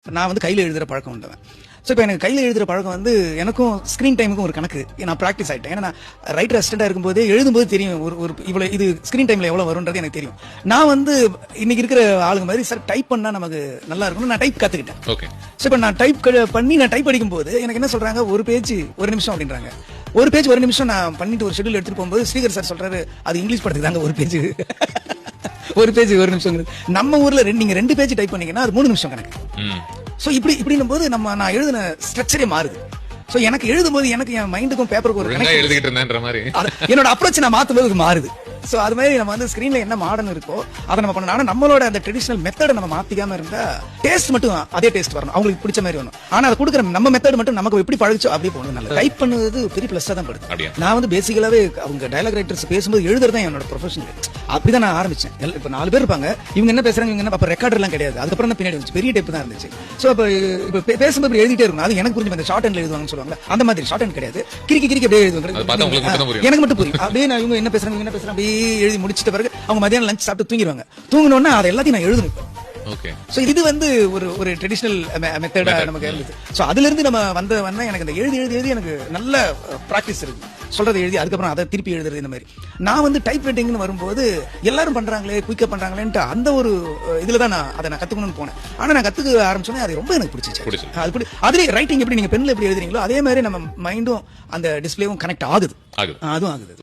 நான் வந்து கையில எழுதுற பழக்கம் உண்டு. ஸோ இப்போ எனக்கு கையில் எழுதுற பழக்கம் வந்து எனக்கும் ஸ்க்ரீன் டைமுக்கும் ஒரு கணக்கு. நான் ப்ராக்டிஸ் ஆகிட்டேன். ஏன்னா நான் ரைட்டர் அசிஸ்டண்டாக இருக்கும்போது எழுதும்போது தெரியும் ஒரு இவ்வளோ இது ஸ்க்ரீன் டைமில் எவ்வளோ வரும்ன்றது எனக்கு தெரியும். நான் வந்து இன்னைக்கு இருக்கிற ஆளுங்க மாதிரி சார் டைப் பண்ணால் நமக்கு நல்லா இருக்கணும், நான் டைப் கற்றுக்கிட்டேன். ஓகே. ஸோ இப்போ நான் டைப் அடிக்கும்போது எனக்கு என்ன சொல்றாங்க, ஒரு பேஜ் ஒரு நிமிஷம் அப்படின்றாங்க. ஒரு பேஜ் ஒரு நிமிஷம் நான் பண்ணிட்டு ஒரு ஷெட்யூல் எடுத்துட்டு போகும்போது ஸ்ரீகர் சார் சொல்றாரு, அது இங்கிலீஷ் படத்துக்கு தாங்க ஒரு பேஜ் ஒரு நிமிஷம். நம்ம ஊர்ல நீங்க 2 பேஜ் டைப் பண்ணீங்கன்னா அது 3 நிமிஷம் கணக்கு. சோ இப்படின்னும் போது நான் எழுதின ஸ்ட்ரக்சரே மாறுது. சோ எனக்கு எழுதும்போது எனக்கு என் மைண்டுக்கும் பேப்பருக்கும் ஒரு கனெக்ஷன் எழுதிட்டு இருந்தேன்ற மாதிரி என்னோட அப்ரோச் நான் மாத்தும்போது மாறுது. சோ அது மாதிரி நம்ம வந்து ஸ்கிரீன்ல என்ன மாடர்ன் இருக்கோ அதை நம்ம பண்ணணும். ஆனா நம்மளோட அந்த ட்ரெடிஷனல் மெத்தட நம்ம மாத்திக்காம இருந்தா டேஸ்ட் மட்டும் அதே டேஸ்ட் வரணும், அவங்களுக்கு பிடிச்ச மாதிரி வரணும். ஆனா அதை கொடுக்குற நம்ம மெத்தட் மட்டும் நமக்கு எப்படி பழகிச்சோ அப்படியே போகணும். நல்ல டைப் பண்ணுவது பெரிய பிளஸ்ஸா தான் படுது. நான் வந்து பேசிக்கலாவே அவங்க டயலாக் ரைட்டர்ஸ் பேசும்போது எழுதுறது தான் என்னோட ப்ரொஃபஷன். அப்படிதான் நான் ஆரம்பிச்சேன். இப்ப 4 பேர் இருப்பாங்க, இவங்க என்ன பேசுறாங்க, இவங்க என்ன, அப்ப ரெக்கார்டர் எல்லாம் கிடையாது. அதுக்கப்புறம் தான் பின்னாடி வந்துச்சு, பெரிய டைப் தான் இருந்துச்சு. சோ இப்ப பேசும்போது எழுதிட்டே இருக்கும். அது எனக்கு புரிஞ்சு, அந்த ஷார்ட் ஹேண்ட்ல எழுதுவாங்கன்னு சொல்லுவாங்க, அந்த மாதிரி ஷார்ட் ஹேண்ட் கிடையாது. கிரிக்கி அப்படியே எழுதுவாங்க, எனக்கு மட்டும் புரியும். அப்படியே நான் இவங்க என்ன பேசுறாங்க அப்படியே எழுதி முடிச்சிட்ட பிறகு அவங்க மதியானம் லஞ்ச் சாப்பிட்டு தூங்கிடுவாங்க. தூங்கினோன்னா அதை எல்லாத்தையும் நான் எழுதணும். ஓகே. சோ இது வந்து ஒரு ட்ரெடிஷனல் மெத்தடா நமக்கு இருந்துச்சு. சோ அதுல இருந்து நம்ம வந்த எனக்கு இந்த எழுதி எனக்கு நல்ல பிராக்டிஸ் இருக்கு. சொல்றதை எழுதி அதுக்கப்புறம் அதை திருப்பி எழுதுறது. இந்த மாதிரி நான் வந்து டைப் ரைட்டிங்னு வரும்போது எல்லாரும் பண்றாங்களே, குயிக்கா பண்றாங்களேன்ட்டு அந்த ஒரு இதுலதான் நான் கத்துக்கணும்னு போனேன். ஆனா நான் கத்துக்க ஆரம்பிச்சோன்னே அது ரொம்ப எனக்கு பிடிச்சிச்சு. அதுல ரைட்டிங் எப்படி நீங்க பென்ல எப்படி எழுதுறீங்களோ அதே மாதிரி நம்ம மைண்டும் அந்த டிஸ்பிளேவும் கனெக்ட் ஆகுது. அதுவும் ஆகுது.